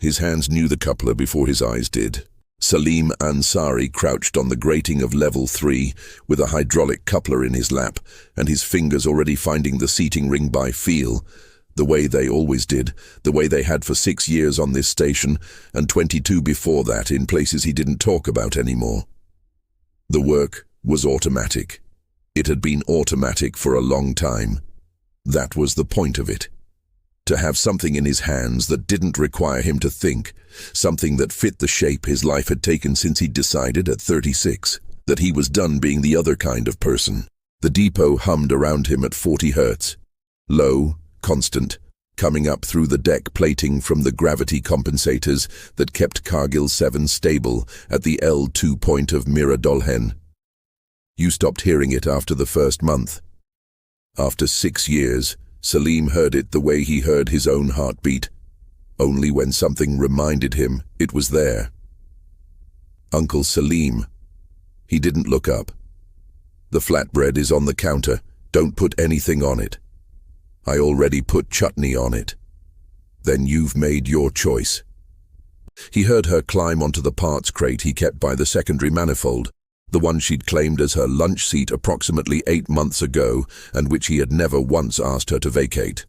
His hands knew the coupler before his eyes did. Saleem Ansari crouched on the grating of level 3 with a hydraulic coupler in his lap and his fingers already finding the seating ring by feel, the way they always did, the way they had for 6 years on this station and 22 before that in places he didn't talk about anymore. The work was automatic. It had been automatic for a long time. That was the point of it. To have something in his hands that didn't require him to think, something that fit the shape his life had taken since he'd decided at 36 that he was done being the other kind of person. The depot hummed around him at 40 hertz. Low, constant, coming up through the deck plating from the gravity compensators that kept Kargil 7 stable at the L2 point of Mira Dolhen. You stopped hearing it after the first month. After 6 years, Saleem heard it the way he heard his own heartbeat, only when something reminded him it was there. Uncle Saleem. He didn't look up. The flatbread is on the counter. Don't put anything on it. I already put chutney on it. Then you've made your choice. He heard her climb onto the parts crate he kept by the secondary manifold, the one she'd claimed as her lunch seat approximately 8 months ago and which he had never once asked her to vacate.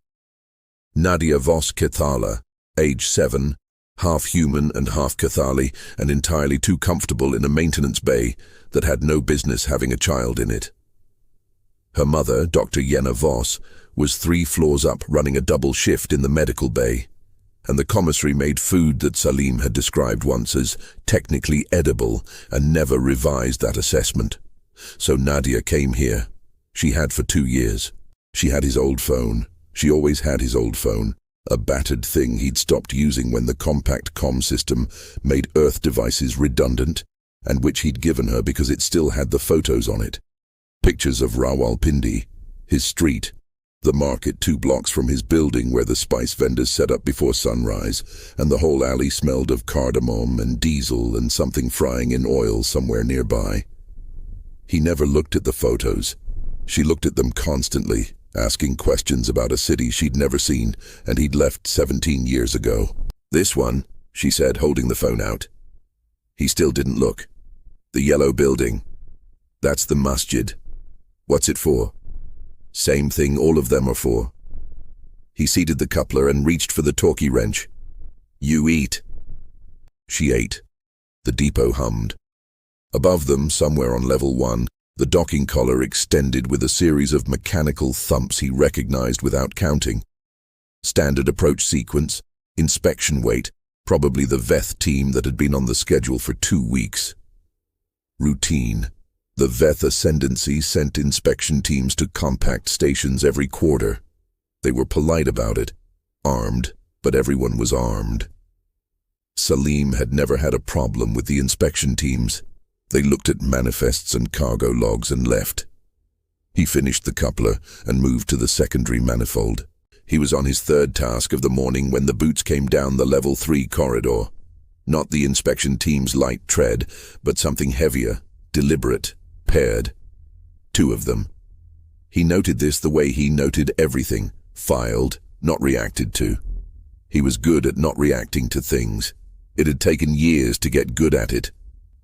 Nadia Vos Cathala, age 7, half human and half Cathali, and entirely too comfortable in a maintenance bay that had no business having a child in it. Her mother, Dr. Yenna Vos, was 3 floors up running a double shift in the medical bay, and the commissary made food that Saleem had described once as technically edible and never revised that assessment. So Nadia came here. She had for 2 years. She had his old phone. She always had his old phone, a battered thing he'd stopped using when the compact comm system made Earth devices redundant, and which he'd given her because it still had the photos on it. Pictures of Rawalpindi, his street, the market 2 blocks from his building where the spice vendors set up before sunrise, and the whole alley smelled of cardamom and diesel and something frying in oil somewhere nearby. He never looked at the photos. She looked at them constantly, asking questions about a city she'd never seen and he'd left 17 years ago. This one, she said, holding the phone out. He still didn't look. The yellow building. That's the masjid. What's it for? Same thing all of them are for. He seated the coupler and reached for the torquey wrench. You eat. She ate. The depot hummed. Above them, somewhere on level 1, the docking collar extended with a series of mechanical thumps he recognized without counting. Standard approach sequence, inspection wait, probably the Veth team that had been on the schedule for 2 weeks. Routine. The Veth ascendancy sent inspection teams to compact stations every quarter. They were polite about it, armed, but everyone was armed. Saleem had never had a problem with the inspection teams. They looked at manifests and cargo logs and left. He finished the coupler and moved to the secondary manifold. He was on his 3rd task of the morning when the boots came down the level 3 corridor. Not the inspection team's light tread, but something heavier, deliberate, paired. 2 of them. He noted this the way he noted everything, filed, not reacted to. He was good at not reacting to things. It had taken years to get good at it.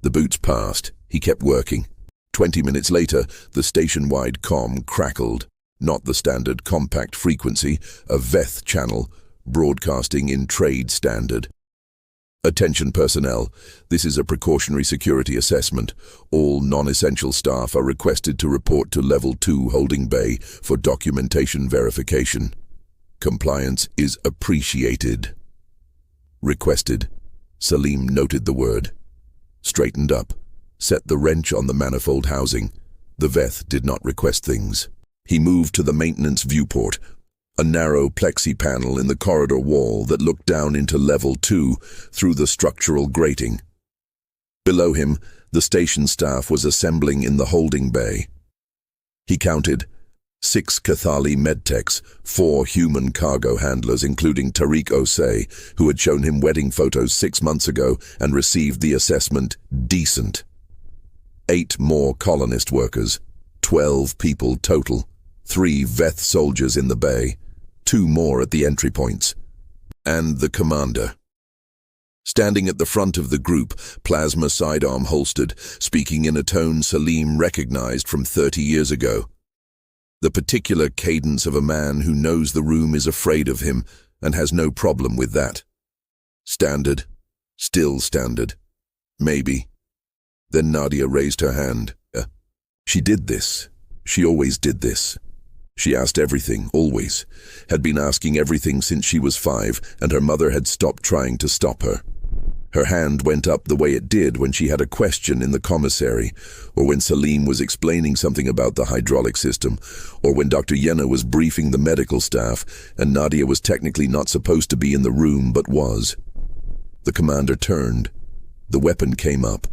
The boots passed. He kept working. 20 minutes later, the station-wide comm crackled. Not the standard compact frequency, a Veth channel, broadcasting in trade standard. Attention personnel, this is a precautionary security assessment. All non-essential staff are requested to report to Level 2 Holding Bay for documentation verification. Compliance is appreciated. Requested. Saleem noted the word. Straightened up. Set the wrench on the manifold housing. The Veth did not request things. He moved to the maintenance viewport, a narrow plexi panel in the corridor wall that looked down into Level 2 through the structural grating. Below him, the station staff was assembling in the holding bay. He counted 6 Cathali medtechs, 4 human cargo handlers including Tariq Osei, who had shown him wedding photos 6 months ago and received the assessment decent. 8 more colonist workers, 12 people total, 3 Veth soldiers in the bay, 2 more at the entry points, and the commander. Standing at the front of the group, plasma sidearm holstered, speaking in a tone Saleem recognized from 30 years ago. The particular cadence of a man who knows the room is afraid of him and has no problem with that. Standard. Still standard. Maybe. Then Nadia raised her hand. She did this. She always did this. She asked everything, always. Had been asking everything since she was 5, and her mother had stopped trying to stop her. Her hand went up the way it did when she had a question in the commissary, or when Saleem was explaining something about the hydraulic system, or when Dr. Yenna was briefing the medical staff, and Nadia was technically not supposed to be in the room but was. The commander turned. The weapon came up.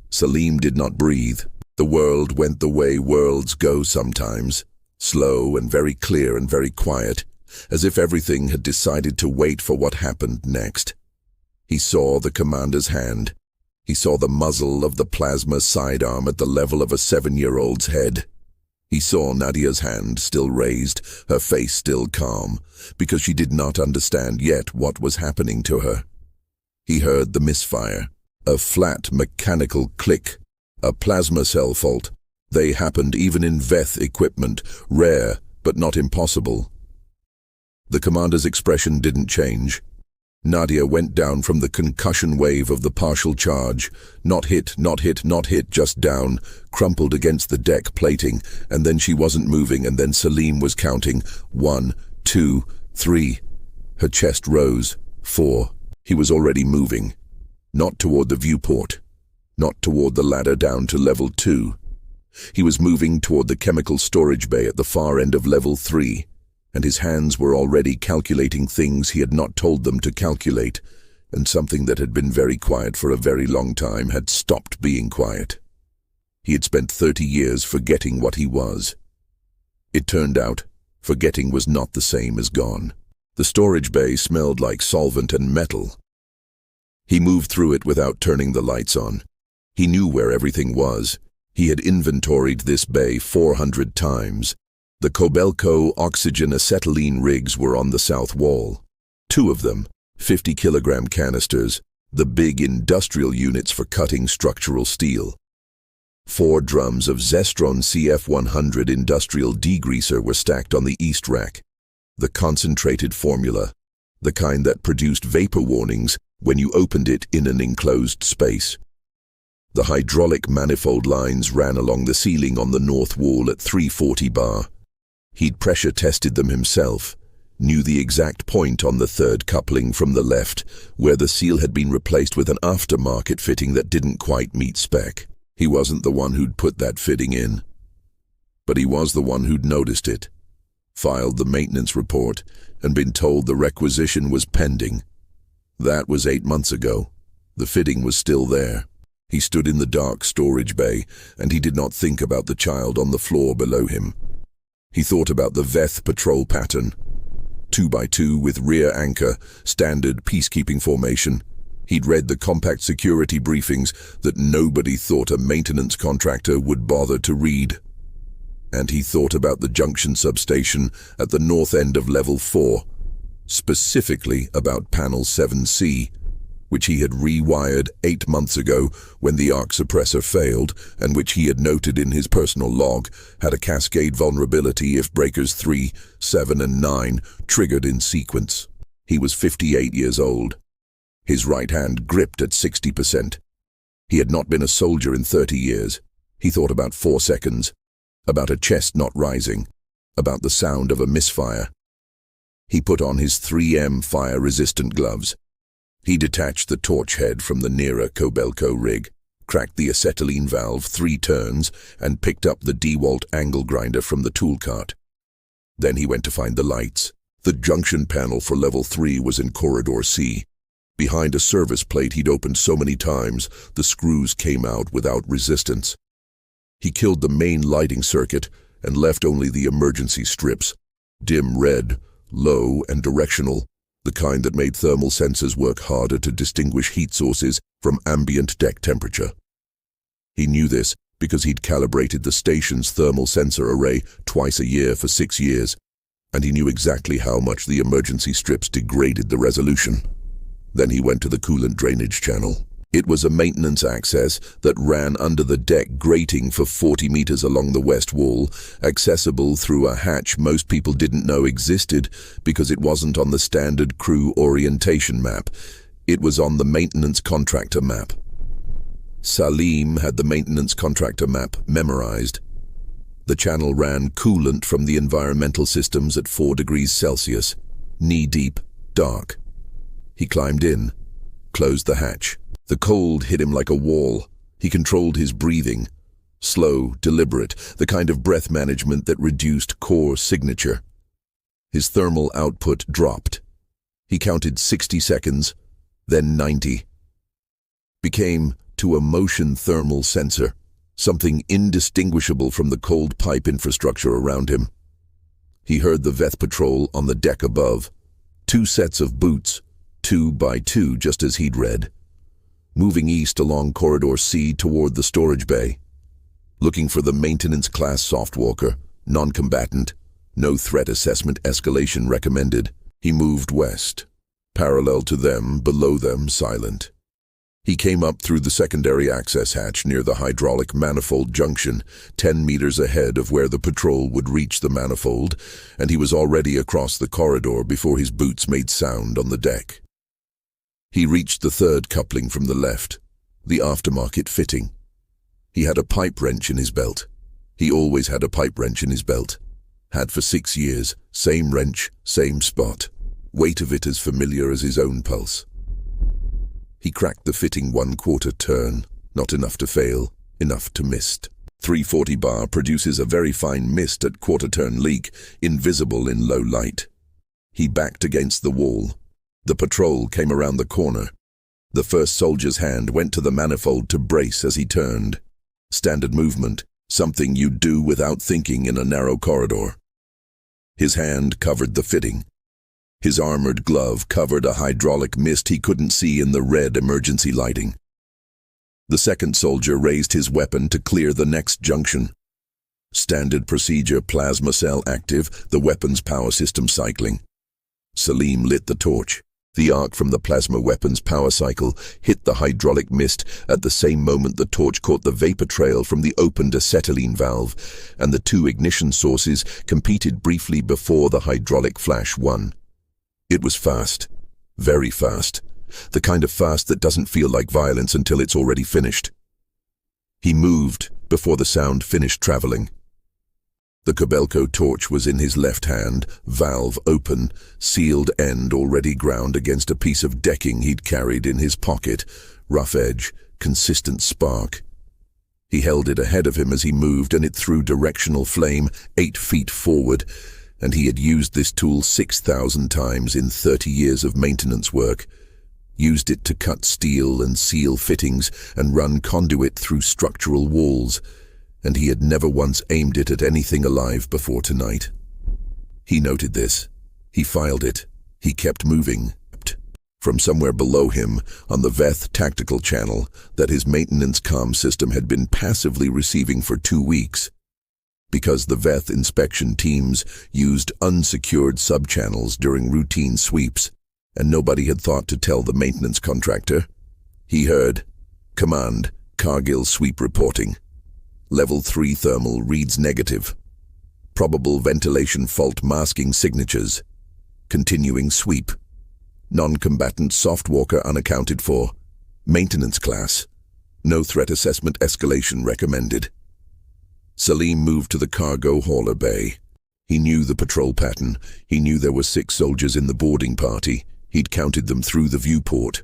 Saleem did not breathe. The world went the way worlds go sometimes, slow and very clear and very quiet, as if everything had decided to wait for what happened next. He saw the commander's hand. He saw the muzzle of the plasma sidearm at the level of a 7-year-old's head. He saw Nadia's hand still raised, her face still calm, because she did not understand yet what was happening to her. He heard the misfire, a flat mechanical click, a plasma cell fault. They happened even in Veth equipment, rare but not impossible. The commander's expression didn't change. Nadia went down from the concussion wave of the partial charge, not hit, not hit, not hit, just down, crumpled against the deck plating, and then she wasn't moving, and then Saleem was counting, 1, 2, 3. Her chest rose, 4. He was already moving. Not toward the viewport. Not toward the ladder down to level 2. He was moving toward the chemical storage bay at the far end of level 3, and his hands were already calculating things he had not told them to calculate, and something that had been very quiet for a very long time had stopped being quiet. He had spent 30 years forgetting what he was. It turned out, forgetting was not the same as gone. The storage bay smelled like solvent and metal. He moved through it without turning the lights on. He knew where everything was. He had inventoried this bay 400 times. The Kobelco oxygen acetylene rigs were on the south wall. 2 of them, 50-kilogram canisters, the big industrial units for cutting structural steel. 4 drums of Zestron CF100 industrial degreaser were stacked on the east rack. The concentrated formula, the kind that produced vapor warnings when you opened it in an enclosed space. The hydraulic manifold lines ran along the ceiling on the north wall at 340 bar. He'd pressure tested them himself, knew the exact point on the 3rd coupling from the left, where the seal had been replaced with an aftermarket fitting that didn't quite meet spec. He wasn't the one who'd put that fitting in. But he was the one who'd noticed it, filed the maintenance report, and been told the requisition was pending. That was 8 months ago. The fitting was still there. He stood in the dark storage bay, and he did not think about the child on the floor below him. He thought about the Veth patrol pattern. 2x2 with rear anchor, standard peacekeeping formation. He'd read the compact security briefings that nobody thought a maintenance contractor would bother to read. And he thought about the junction substation at the north end of level 4, specifically about panel 7C, which he had rewired 8 months ago when the arc suppressor failed, and which he had noted in his personal log had a cascade vulnerability if breakers 3, 7, and 9 triggered in sequence. He was 58 years old. His right hand gripped at 60%. He had not been a soldier in 30 years. He thought about 4 seconds, about a chest not rising, about the sound of a misfire. He put on his 3M fire-resistant gloves. He detached the torch head from the nearer Kobelco rig, cracked the acetylene valve 3 turns, and picked up the DeWalt angle grinder from the tool cart. Then he went to find the lights. The junction panel for level 3 was in corridor C. Behind a service plate he'd opened so many times, the screws came out without resistance. He killed the main lighting circuit and left only the emergency strips, dim red, low and directional, the kind that made thermal sensors work harder to distinguish heat sources from ambient deck temperature. He knew this because he'd calibrated the station's thermal sensor array twice a year for 6 years, and he knew exactly how much the emergency strips degraded the resolution. Then he went to the coolant drainage channel. It was a maintenance access that ran under the deck grating for 40 meters along the west wall, accessible through a hatch most people didn't know existed because it wasn't on the standard crew orientation map. It was on the maintenance contractor map. Saleem had the maintenance contractor map memorized. The channel ran coolant from the environmental systems at 4 degrees Celsius, knee-deep, dark. He climbed in, closed the hatch. The cold hit him like a wall. He controlled his breathing. Slow, deliberate, the kind of breath management that reduced core signature. His thermal output dropped. He counted 60 seconds, then 90. Became to a motion thermal sensor, something indistinguishable from the cold pipe infrastructure around him. He heard the Veth patrol on the deck above. 2 sets of boots, 2 by 2, just as he'd read. Moving east along Corridor C toward the storage bay. Looking for the maintenance class softwalker, non-combatant, no threat assessment escalation recommended. He moved west, parallel to them, below them, silent. He came up through the secondary access hatch near the hydraulic manifold junction, 10 meters ahead of where the patrol would reach the manifold, and he was already across the corridor before his boots made sound on the deck. He reached the third coupling from the left, the aftermarket fitting. He had a pipe wrench in his belt. He always had a pipe wrench in his belt. Had for 6 years, same wrench, same spot. Weight of it as familiar as his own pulse. He cracked the fitting 1/4 turn, not enough to fail, enough to mist. 340 bar produces a very fine mist at quarter-turn leak, invisible in low light. He backed against the wall. The patrol came around the corner. The first soldier's hand went to the manifold to brace as he turned. Standard movement, something you do without thinking in a narrow corridor. His hand covered the fitting. His armored glove covered a hydraulic mist he couldn't see in the red emergency lighting. The second soldier raised his weapon to clear the next junction. Standard procedure, plasma cell active, the weapon's power system cycling. Saleem lit the torch. The arc from the plasma weapon's power cycle hit the hydraulic mist at the same moment the torch caught the vapor trail from the opened acetylene valve, and the 2 ignition sources competed briefly before the hydraulic flash won. It was fast. Very fast. The kind of fast that doesn't feel like violence until it's already finished. He moved before the sound finished traveling. The Kobelco torch was in his left hand, valve open, sealed end already ground against a piece of decking he'd carried in his pocket, rough edge, consistent spark. He held it ahead of him as he moved, and it threw directional flame 8 feet forward, and he had used this tool 6,000 times in 30 years of maintenance work. Used it to cut steel and seal fittings and run conduit through structural walls, and he had never once aimed it at anything alive before tonight. He noted this. He filed it. He kept moving. From somewhere below him, on the Veth tactical channel, that his maintenance comm system had been passively receiving for 2 weeks. Because the Veth inspection teams used unsecured subchannels during routine sweeps, and nobody had thought to tell the maintenance contractor. He heard, "Command, Cargill sweep reporting. Level 3 thermal reads negative. Probable ventilation fault masking signatures. Continuing sweep. Non-combatant softwalker unaccounted for. Maintenance class. No threat assessment escalation recommended." Saleem moved to the cargo hauler bay. He knew the patrol pattern. He knew there were 6 soldiers in the boarding party. He'd counted them through the viewport.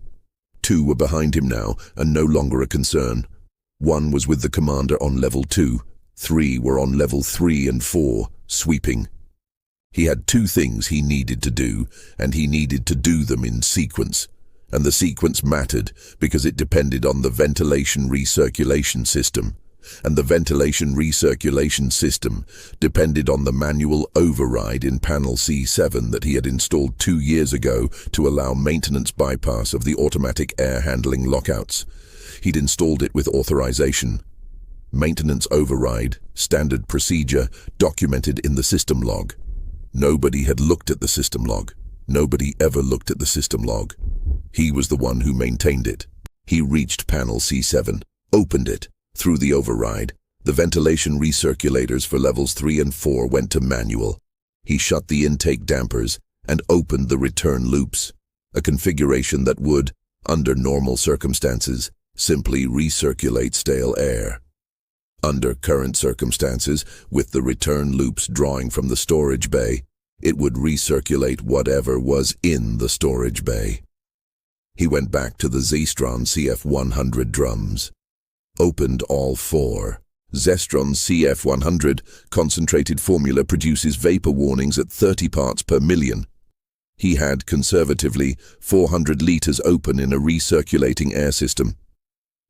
2 were behind him now, and no longer a concern. 1 was with the commander on level 2. 3 were on level 3 and 4, sweeping. He had 2 things he needed to do, and he needed to do them in sequence. And the sequence mattered because it depended on the ventilation recirculation system. And the ventilation recirculation system depended on the manual override in panel C7 that he had installed 2 years ago to allow maintenance bypass of the automatic air handling lockouts. He'd installed it with authorization. Maintenance override, standard procedure, documented in the system log. Nobody had looked at the system log. Nobody ever looked at the system log. He was the one who maintained it. He reached panel C7, opened it. Through the override, the ventilation recirculators for levels 3 and 4 went to manual. He shut the intake dampers and opened the return loops, a configuration that would, under normal circumstances, simply recirculate stale air. Under current circumstances, with the return loops drawing from the storage bay, it would recirculate whatever was in the storage bay. He went back to the Zestron CF100 drums. Opened all 4. Zestron's CF100 concentrated formula produces vapor warnings at 30 parts per million. He had, conservatively, 400 liters open in a recirculating air system.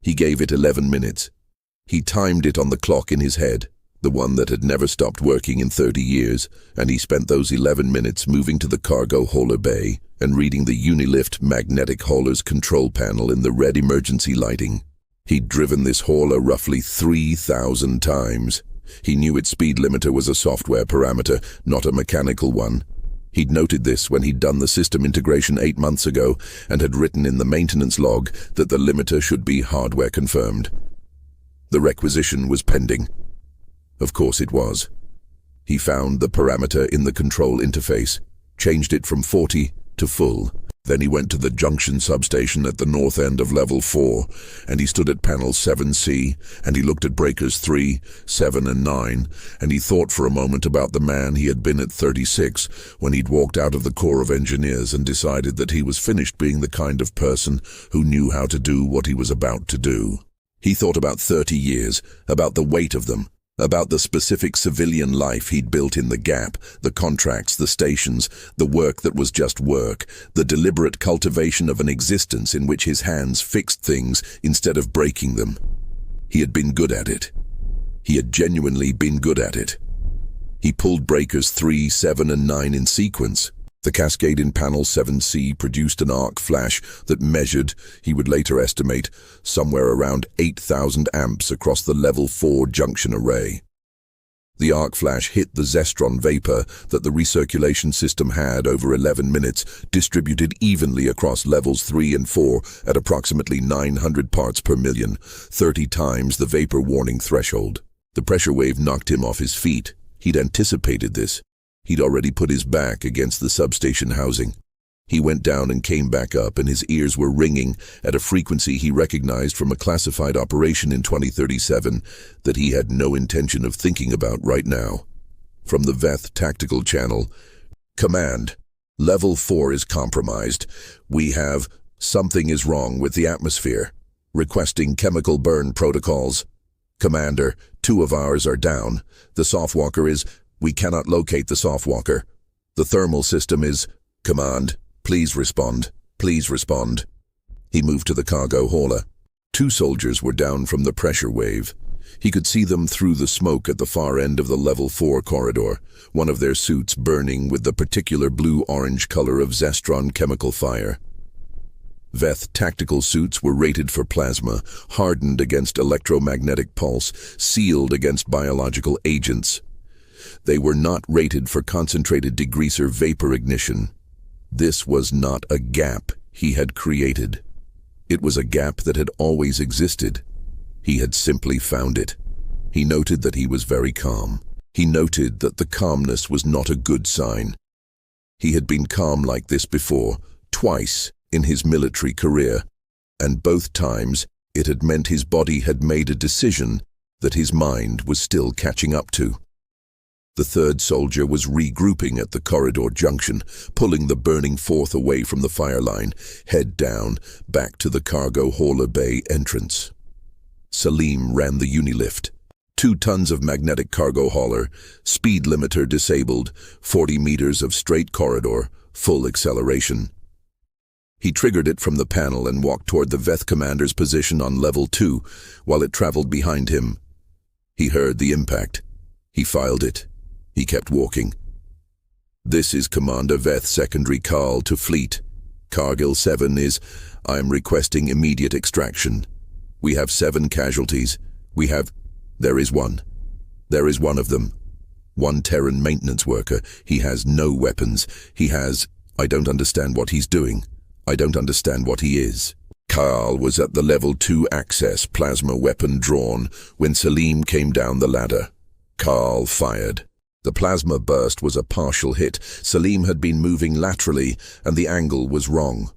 He gave it 11 minutes. He timed it on the clock in his head, the one that had never stopped working in 30 years, and he spent those 11 minutes moving to the cargo hauler bay and reading the Unilift magnetic hauler's control panel in the red emergency lighting. He'd driven this hauler roughly 3,000 times. He knew its speed limiter was a software parameter, not a mechanical one. He'd noted this when he'd done the system integration 8 months ago and had written in the maintenance log that the limiter should be hardware confirmed. The requisition was pending. Of course it was. He found the parameter in the control interface, changed it from 40 to full. Then he went to the junction substation at the north end of level 4, and he stood at panel 7C, and he looked at breakers 3, 7, and 9, and he thought for a moment about the man he had been at 36 when he'd walked out of the Corps of Engineers and decided that he was finished being the kind of person who knew how to do what he was about to do. He thought about 30 years, about the weight of them, about the specific civilian life he'd built in the gap, the contracts, the stations, the work that was just work, the deliberate cultivation of an existence in which his hands fixed things instead of breaking them. He had been good at it. He had genuinely been good at it. He pulled breakers 3, 7, and 9 in sequence. The cascade in panel 7C produced an arc flash that measured, he would later estimate, somewhere around 8,000 amps across the level 4 junction array. The arc flash hit the Zestron vapor that the recirculation system had over 11 minutes, distributed evenly across levels 3 and 4 at approximately 900 parts per million, 30 times the vapor warning threshold. The pressure wave knocked him off his feet. He'd anticipated this. He'd already put his back against the substation housing. He went down and came back up, and his ears were ringing at a frequency he recognized from a classified operation in 2037 that he had no intention of thinking about right now. From the Veth tactical channel, "Command, level 4 is compromised. Something is wrong with the atmosphere. Requesting chemical burn protocols. Commander, 2 of ours are down. The softwalker is... We cannot locate the softwalker. The thermal system is... Command, please respond. Please respond." He moved to the cargo hauler. 2 soldiers were down from the pressure wave. He could see them through the smoke at the far end of the level 4 corridor, one of their suits burning with the particular blue-orange color of Zestron chemical fire. Veth tactical suits were rated for plasma, hardened against electromagnetic pulse, sealed against biological agents. They were not rated for concentrated degreaser vapor ignition. This was not a gap he had created. It was a gap that had always existed. He had simply found it. He noted that he was very calm. He noted that the calmness was not a good sign. He had been calm like this before, twice in his military career, and both times it had meant his body had made a decision that his mind was still catching up to. The 3rd soldier was regrouping at the corridor junction, pulling the burning 4th away from the fire line, head down, back to the cargo hauler bay entrance. Saleem ran the Unilift. 2 tons of magnetic cargo hauler, speed limiter disabled, 40 meters of straight corridor, full acceleration. He triggered it from the panel and walked toward the Veth commander's position on level 2, while it traveled behind him. He heard the impact. He filed it. He kept walking. "This is Commander Veth secondary call to fleet. Cargill 7 is... I am requesting immediate extraction. We have 7 casualties. There is one. There is one of them. One Terran maintenance worker. He has no weapons. I don't understand what he's doing. I don't understand what he is. Kyle was at the level 2 access, plasma weapon drawn, when Saleem came down the ladder. Kyle fired. The plasma burst was a partial hit. Saleem had been moving laterally, and the angle was wrong.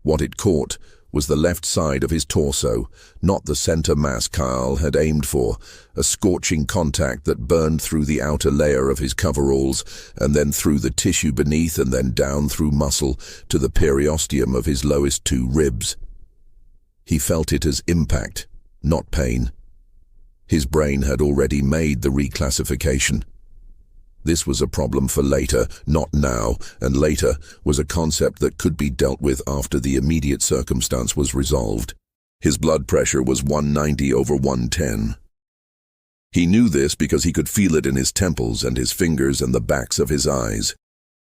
What it caught was the left side of his torso, not the center mass Kyle had aimed for, a scorching contact that burned through the outer layer of his coveralls, and then through the tissue beneath, and then down through muscle to the periosteum of his lowest 2 ribs. He felt it as impact, not pain. His brain had already made the reclassification. This was a problem for later, not now, and later was a concept that could be dealt with after the immediate circumstance was resolved. His blood pressure was 190/110. He knew this because he could feel it in his temples and his fingers and the backs of his eyes.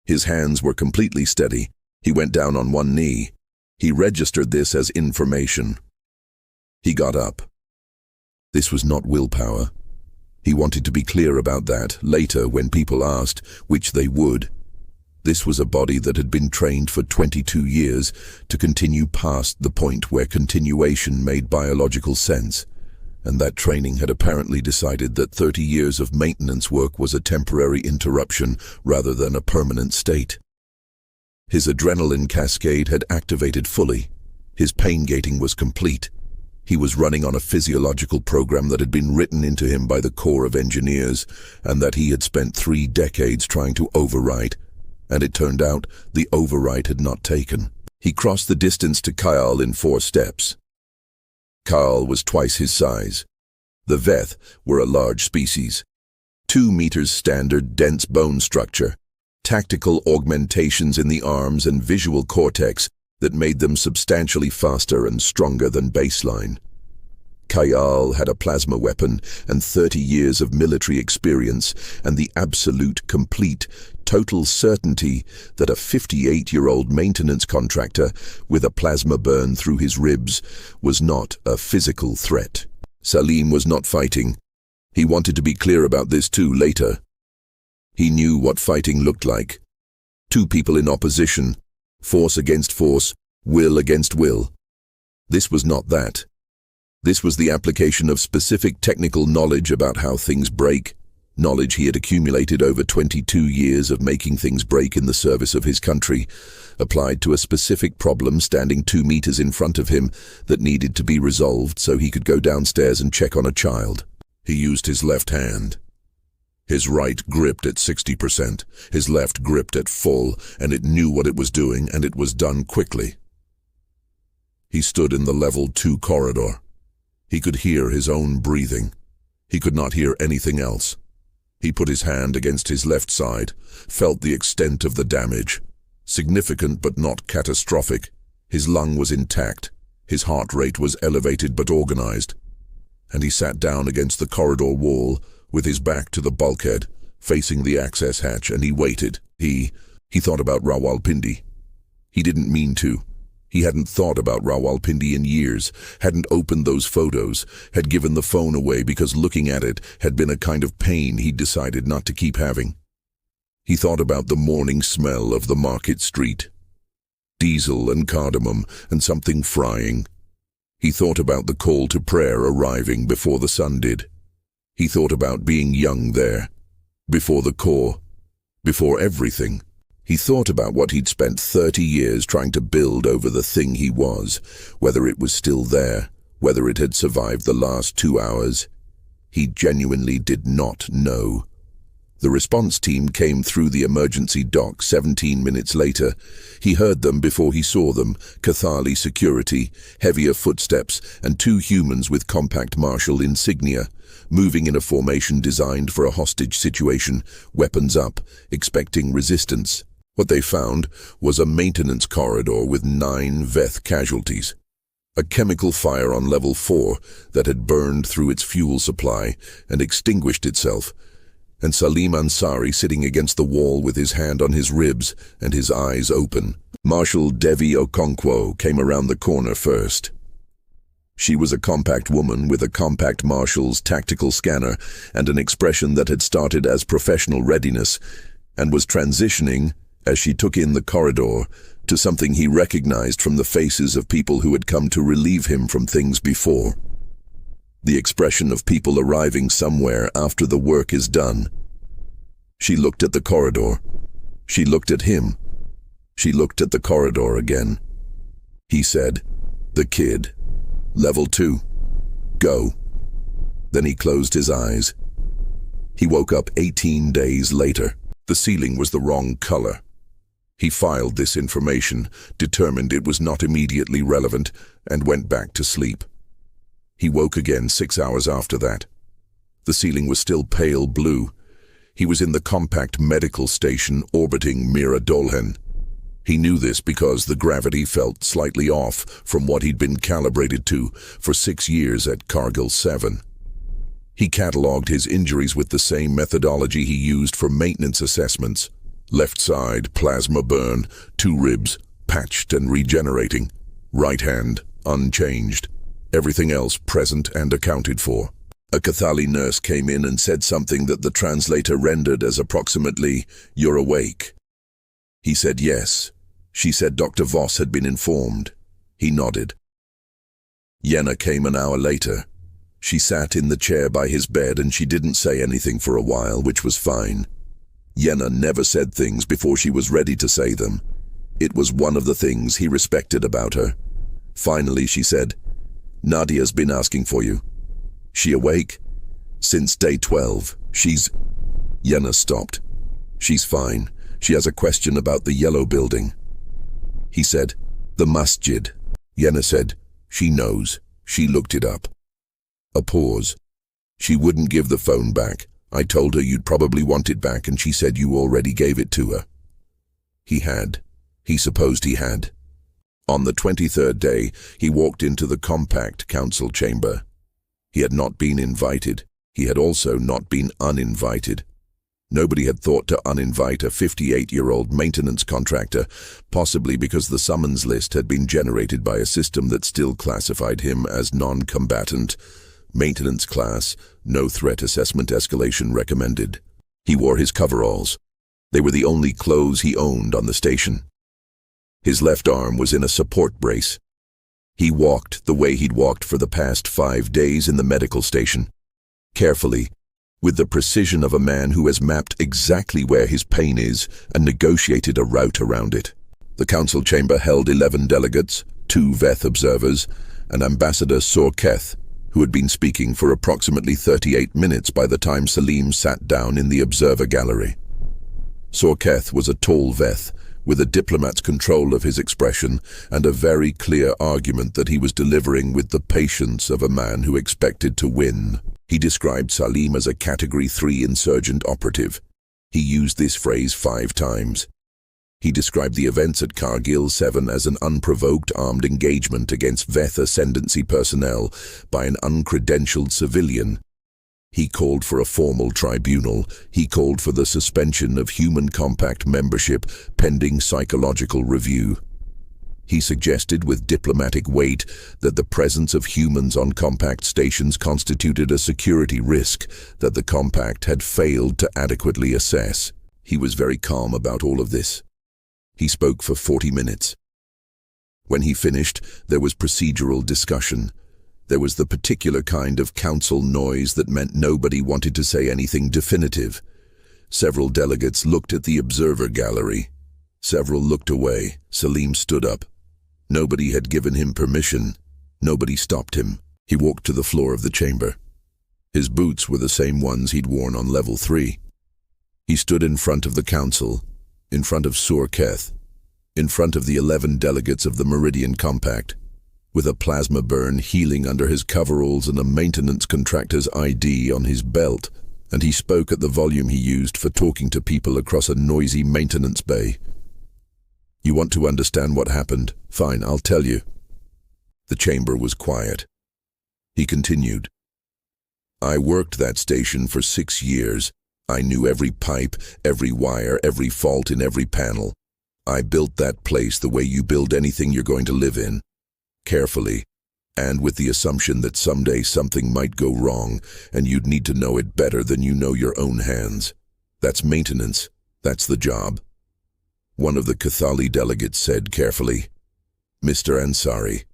His hands were completely steady. He went down on one knee. He registered this as information. He got up. This was not willpower. He wanted to be clear about that later when people asked, which they would. This was a body that had been trained for 22 years to continue past the point where continuation made biological sense, and that training had apparently decided that 30 years of maintenance work was a temporary interruption rather than a permanent state. His adrenaline cascade had activated fully. His pain gating was complete. He was running on a physiological program that had been written into him by the Corps of Engineers and that he had spent 3 decades trying to overwrite, and it turned out the overwrite had not taken. He crossed the distance to Kyle in 4 steps. Kyle was twice his size. The Veth were a large species. 2 meters standard dense bone structure, tactical augmentations in the arms and visual cortex that made them substantially faster and stronger than baseline. Kyle had a plasma weapon and 30 years of military experience and the absolute, complete, total certainty that a 58-year-old maintenance contractor with a plasma burn through his ribs was not a physical threat. Saleem was not fighting. He wanted to be clear about this too later. He knew what fighting looked like. 2 people in opposition, force against force, will against will. This was not that. This was the application of specific technical knowledge about how things break, knowledge he had accumulated over 22 years of making things break in the service of his country, applied to a specific problem standing 2 meters in front of him that needed to be resolved so he could go downstairs and check on a child. He used his left hand. His right gripped at 60%, his left gripped at full, and it knew what it was doing, and it was done quickly. He stood in the level 2 corridor. He could hear his own breathing. He could not hear anything else. He put his hand against his left side, felt the extent of the damage. Significant but not catastrophic. His lung was intact. His heart rate was elevated but organized. And he sat down against the corridor wall, with his back to the bulkhead, facing the access hatch, and he waited. He thought about Rawalpindi. He didn't mean to. He hadn't thought about Rawalpindi in years, hadn't opened those photos, had given the phone away because looking at it had been a kind of pain he'd decided not to keep having. He thought about the morning smell of the market street. Diesel and cardamom and something frying. He thought about the call to prayer arriving before the sun did. He thought about being young there, before the Corps, before everything. He thought about what he'd spent 30 years trying to build over the thing he was, whether it was still there, whether it had survived the last 2 hours. He genuinely did not know. The response team came through the emergency dock 17 minutes later. He heard them before he saw them, Cathali security, heavier footsteps, and 2 humans with compact martial insignia, moving in a formation designed for a hostage situation, weapons up, expecting resistance. What they found was a maintenance corridor with 9 Veth casualties. A chemical fire on level 4 that had burned through its fuel supply and extinguished itself, and Saleem Ansari sitting against the wall with his hand on his ribs and his eyes open. Marshal Devi Okonkwo came around the corner first. She was a compact woman with a compact marshal's tactical scanner and an expression that had started as professional readiness and was transitioning, as she took in the corridor, to something he recognized from the faces of people who had come to relieve him from things before. The expression of people arriving somewhere after the work is done. She looked at the corridor. She looked at him. She looked at the corridor again. He said, "The kid. Level 2. Go." Then he closed his eyes. He woke up 18 days later. The ceiling was the wrong color. He filed this information, determined it was not immediately relevant, and went back to sleep. He woke again 6 hours after that. The ceiling was still pale blue. He was in the compact medical station orbiting Mira Dolhen. He knew this because the gravity felt slightly off from what he'd been calibrated to for 6 years at Kargil 7. He catalogued his injuries with the same methodology he used for maintenance assessments. Left side, plasma burn, 2 ribs, patched and regenerating. Right hand, unchanged. Everything else present and accounted for. A Kathali nurse came in and said something that the translator rendered as approximately, "You're awake." He said yes. She said Dr. Voss had been informed. He nodded. Yenna came an hour later. She sat in the chair by his bed and she didn't say anything for a while, which was fine. Yenna never said things before she was ready to say them. It was one of the things he respected about her. Finally, she said, "Nadia's been asking for you." "She awake?" "Since day 12. She's..." Yenna stopped. "She's fine. She has a question about the yellow building." He said, "The masjid." Yenna said, "She knows. She looked it up." A pause. "She wouldn't give the phone back. I told her you'd probably want it back and she said you already gave it to her." He had. He supposed he had. On the 23rd day, he walked into the compact council chamber. He had not been invited. He had also not been uninvited. Nobody had thought to uninvite a 58-year-old maintenance contractor, possibly because the summons list had been generated by a system that still classified him as non-combatant. Maintenance class, no threat assessment escalation recommended. He wore his coveralls. They were the only clothes he owned on the station. His left arm was in a support brace. He walked the way he'd walked for the past 5 days in the medical station. Carefully, with the precision of a man who has mapped exactly where his pain is and negotiated a route around it. The council chamber held 11 delegates, 2 Veth observers, and Ambassador Sorketh, who had been speaking for approximately 38 minutes by the time Saleem sat down in the observer gallery. Sorketh was a tall Veth, with a diplomat's control of his expression and a very clear argument that he was delivering with the patience of a man who expected to win. He described Saleem as a Category 3 insurgent operative. He used this phrase 5 times. He described the events at Kargil 7 as an unprovoked armed engagement against Veth ascendancy personnel by an uncredentialed civilian. He called for a formal tribunal. He called for the suspension of Human Compact membership pending psychological review. He suggested with diplomatic weight that the presence of humans on Compact stations constituted a security risk that the Compact had failed to adequately assess. He was very calm about all of this. He spoke for 40 minutes. When he finished, there was procedural discussion. There was the particular kind of council noise that meant nobody wanted to say anything definitive. Several delegates looked at the observer gallery. Several looked away. Saleem stood up. Nobody had given him permission. Nobody stopped him. He walked to the floor of the chamber. His boots were the same ones he'd worn on level 3. He stood in front of the council, in front of Sorketh, in front of the 11 delegates of the Meridian Compact, with a plasma burn healing under his coveralls and a maintenance contractor's ID on his belt, and he spoke at the volume he used for talking to people across a noisy maintenance bay. "You want to understand what happened? Fine, I'll tell you." The chamber was quiet. He continued. "I worked that station for 6 years. I knew every pipe, every wire, every fault in every panel. I built that place the way you build anything you're going to live in. Carefully, and with the assumption that someday something might go wrong, and you'd need to know it better than you know your own hands. That's maintenance. That's the job. One of the Kathali delegates said carefully, "Mr. Ansari,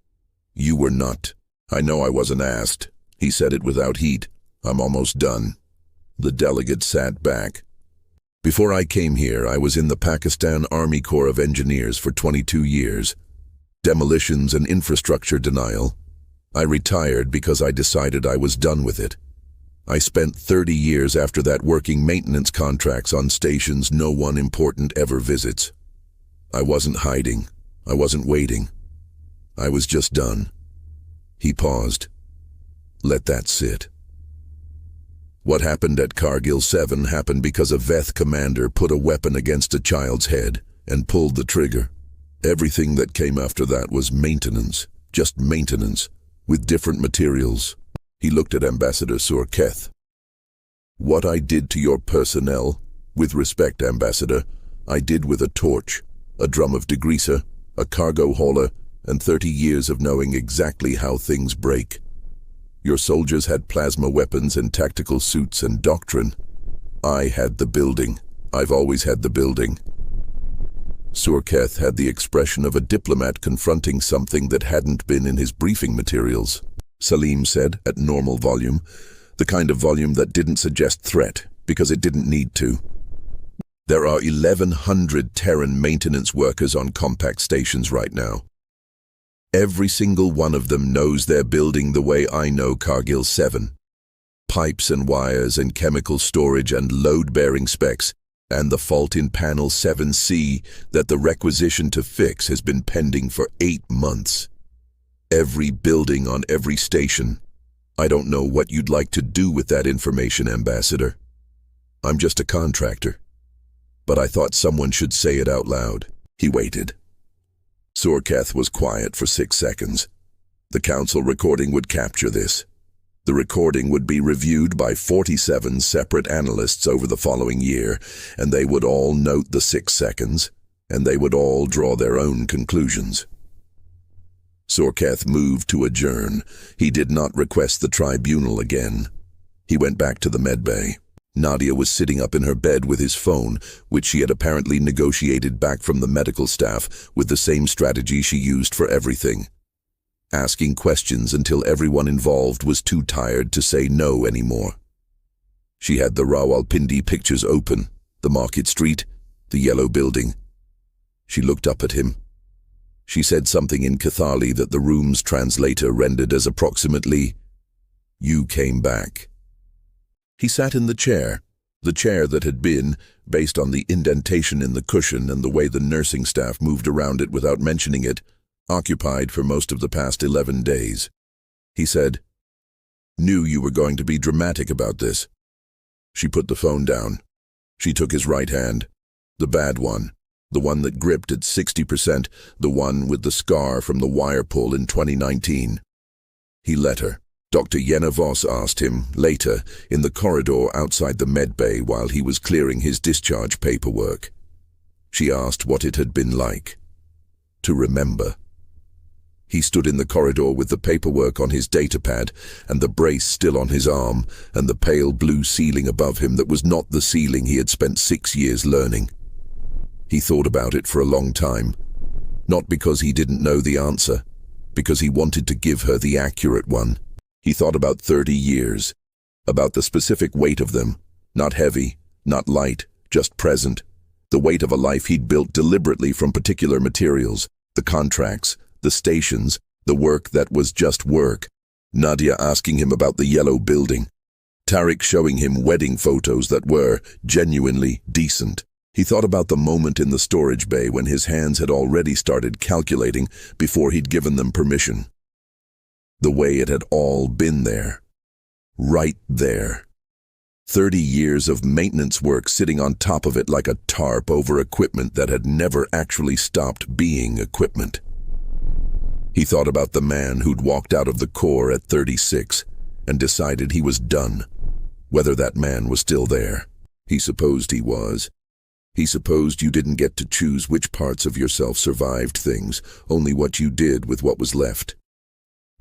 you were not." "I know I wasn't asked." He said it without heat. "I'm almost done." The delegate sat back. "Before I came here, I was in the Pakistan Army Corps of Engineers for 22 years. Demolitions and infrastructure denial. I retired because I decided I was done with it. I spent 30 years after that working maintenance contracts on stations no one important ever visits. I wasn't hiding. I wasn't waiting. I was just done." He paused. "Let that sit. What happened at Kargil 7 happened because a Veth commander put a weapon against a child's head and pulled the trigger. Everything that came after that was maintenance, just maintenance, with different materials." He looked at Ambassador Surketh. "What I did to your personnel, with respect, Ambassador, I did with a torch, a drum of degreaser, a cargo hauler, and 30 years of knowing exactly how things break. Your soldiers had plasma weapons and tactical suits and doctrine. I had the building. I've always had the building." Surketh had the expression of a diplomat confronting something that hadn't been in his briefing materials. Saleem said, at normal volume, the kind of volume that didn't suggest threat, because it didn't need to. "There are 1,100 Terran maintenance workers on compact stations right now. Every single one of them knows their building the way I know Kargil 7. Pipes and wires and chemical storage and load-bearing specs, and the fault in panel 7C that the requisition to fix has been pending for 8 months. Every building on every station. I don't know what you'd like to do with that information, Ambassador. I'm just a contractor. But I thought someone should say it out loud." He waited. Surketh was quiet for 6 seconds. The council recording would capture this. The recording would be reviewed by 47 separate analysts over the following year, and they would all note the 6 seconds, and they would all draw their own conclusions. Surketh moved to adjourn. He did not request the tribunal again. He went back to the medbay. Nadia was sitting up in her bed with his phone, which she had apparently negotiated back from the medical staff with the same strategy she used for everything. Asking questions until everyone involved was too tired to say no anymore. She had the Rawalpindi pictures open, the market street, the yellow building. She looked up at him. She said something in Kathali that the room's translator rendered as approximately, "You came back." He sat in the chair that had been, based on the indentation in the cushion and the way the nursing staff moved around it without mentioning it, occupied for most of the past 11 days. He said, "Knew you were going to be dramatic about this." She put the phone down. She took his right hand, the bad one, the one that gripped at 60%, the one with the scar from the wire pull in 2019. He let her. Dr. Jenna Voss asked him, later, in the corridor outside the medbay while he was clearing his discharge paperwork. She asked what it had been like. To remember. He stood in the corridor with the paperwork on his datapad and the brace still on his arm and the pale blue ceiling above him that was not the ceiling he had spent 6 years learning. He thought about it for a long time, not because he didn't know the answer, because he wanted to give her the accurate one. He thought about 30 years, about the specific weight of them, not heavy, not light, just present, the weight of a life he'd built deliberately from particular materials, the contracts, the stations, the work that was just work. Nadia asking him about the yellow building. Tariq showing him wedding photos that were genuinely decent. He thought about the moment in the storage bay when his hands had already started calculating before he'd given them permission. The way it had all been there. Right there. 30 years of maintenance work sitting on top of it like a tarp over equipment that had never actually stopped being equipment. He thought about the man who'd walked out of the Corps at 36 and decided he was done, whether that man was still there. He supposed he was. He supposed you didn't get to choose which parts of yourself survived things, only what you did with what was left.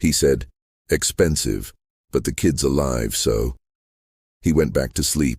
He said, expensive, but the kid's alive, so. He went back to sleep.